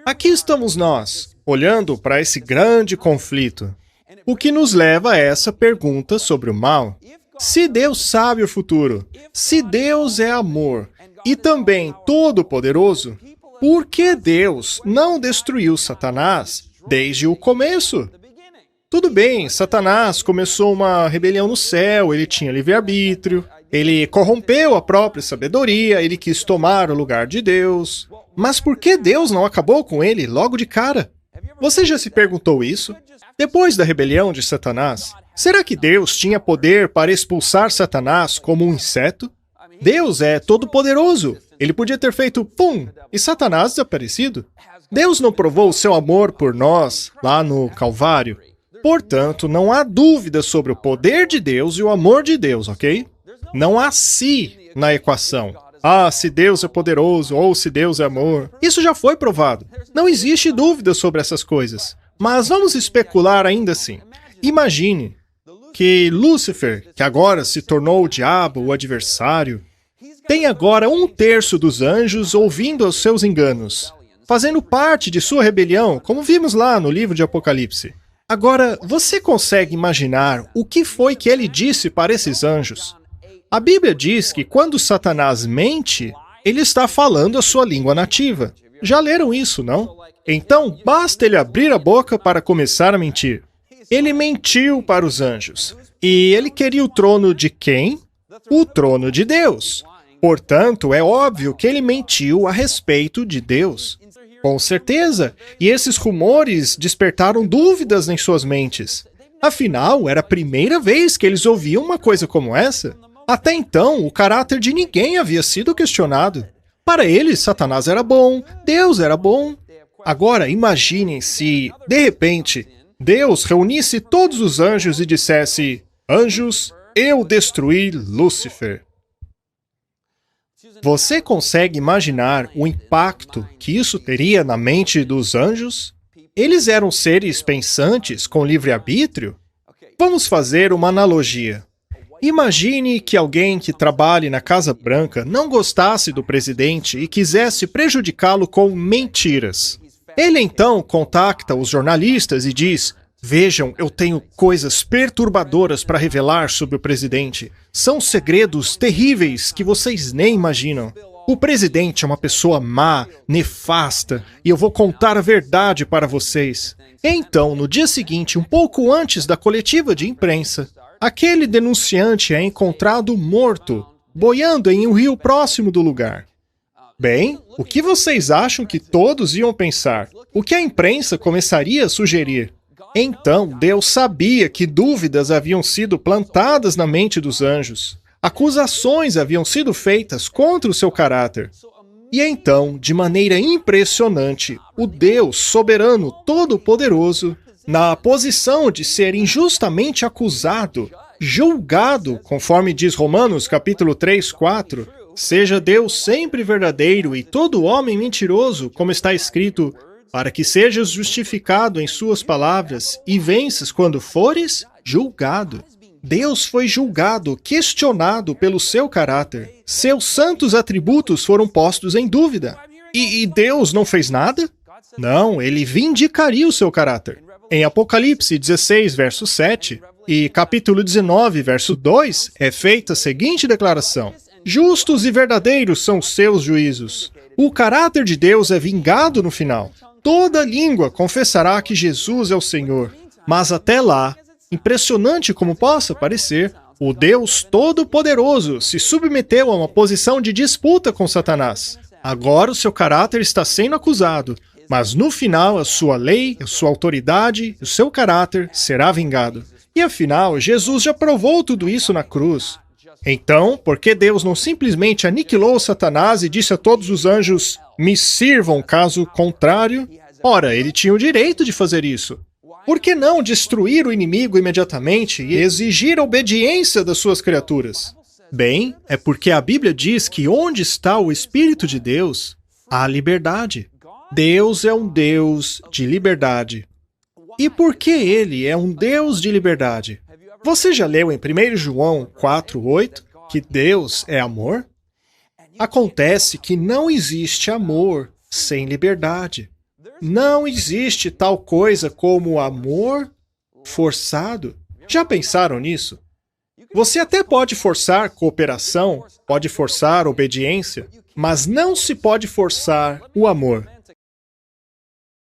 Aqui estamos nós, olhando para esse grande conflito. O que nos leva a essa pergunta sobre o mal. Se Deus sabe o futuro, se Deus é amor e também todo-poderoso, por que Deus não destruiu Satanás desde o começo? Tudo bem, Satanás começou uma rebelião no céu, ele tinha livre-arbítrio, ele corrompeu a própria sabedoria, ele quis tomar o lugar de Deus. Mas por que Deus não acabou com ele logo de cara? Você já se perguntou isso? Depois da rebelião de Satanás, será que Deus tinha poder para expulsar Satanás como um inseto? Deus é todo-poderoso. Ele podia ter feito pum e Satanás desaparecido. Deus não provou o seu amor por nós lá no Calvário. Portanto, não há dúvida sobre o poder de Deus e o amor de Deus, ok? Não há se na equação. Ah, se Deus é poderoso ou se Deus é amor. Isso já foi provado. Não existe dúvida sobre essas coisas. Mas vamos especular ainda assim. Imagine que Lúcifer, que agora se tornou o diabo, o adversário, tem agora 1/3 dos anjos ouvindo aos seus enganos, fazendo parte de sua rebelião, como vimos lá no livro de Apocalipse. Agora, você consegue imaginar o que foi que ele disse para esses anjos? A Bíblia diz que quando Satanás mente, ele está falando a sua língua nativa. Já leram isso, não? Então, basta ele abrir a boca para começar a mentir. Ele mentiu para os anjos. E ele queria o trono de quem? O trono de Deus. Portanto, é óbvio que ele mentiu a respeito de Deus. Com certeza. E esses rumores despertaram dúvidas em suas mentes. Afinal, era a primeira vez que eles ouviam uma coisa como essa. Até então, o caráter de ninguém havia sido questionado. Para eles, Satanás era bom, Deus era bom. Agora, imaginem se, de repente, Deus reunisse todos os anjos e dissesse: Anjos, eu destruí Lúcifer. Você consegue imaginar o impacto que isso teria na mente dos anjos? Eles eram seres pensantes com livre-arbítrio? Vamos fazer uma analogia. Imagine que alguém que trabalhe na Casa Branca não gostasse do presidente e quisesse prejudicá-lo com mentiras. Ele então contacta os jornalistas e diz: Vejam, eu tenho coisas perturbadoras para revelar sobre o presidente. São segredos terríveis que vocês nem imaginam. O presidente é uma pessoa má, nefasta, e eu vou contar a verdade para vocês. Então, no dia seguinte, um pouco antes da coletiva de imprensa, aquele denunciante é encontrado morto, boiando em um rio próximo do lugar. Bem, o que vocês acham que todos iam pensar? O que a imprensa começaria a sugerir? Então, Deus sabia que dúvidas haviam sido plantadas na mente dos anjos. Acusações haviam sido feitas contra o seu caráter. E então, de maneira impressionante, o Deus soberano todo-poderoso, na posição de ser injustamente acusado, julgado, conforme diz Romanos capítulo 3, 4, seja Deus sempre verdadeiro e todo homem mentiroso, como está escrito, para que sejas justificado em suas palavras e venças quando fores julgado. Deus foi julgado, questionado pelo seu caráter. Seus santos atributos foram postos em dúvida. E Deus não fez nada? Não, ele vindicaria o seu caráter. Em Apocalipse 16, verso 7, e capítulo 19, verso 2, é feita a seguinte declaração: Justos e verdadeiros são os seus juízos. O caráter de Deus é vingado no final. Toda língua confessará que Jesus é o Senhor. Mas até lá, impressionante como possa parecer, o Deus Todo-Poderoso se submeteu a uma posição de disputa com Satanás. Agora o seu caráter está sendo acusado, mas no final a sua lei, a sua autoridade e o seu caráter será vingado. E afinal, Jesus já provou tudo isso na cruz. Então, por que Deus não simplesmente aniquilou Satanás e disse a todos os anjos: me sirvam caso contrário? Ora, ele tinha o direito de fazer isso. Por que não destruir o inimigo imediatamente e exigir a obediência das suas criaturas? Bem, é porque a Bíblia diz que onde está o Espírito de Deus, há liberdade. Deus é um Deus de liberdade. E por que ele é um Deus de liberdade? Você já leu em 1 João 4:8 que Deus é amor? Acontece que não existe amor sem liberdade. Não existe tal coisa como amor forçado. Já pensaram nisso? Você até pode forçar cooperação, pode forçar obediência, mas não se pode forçar o amor.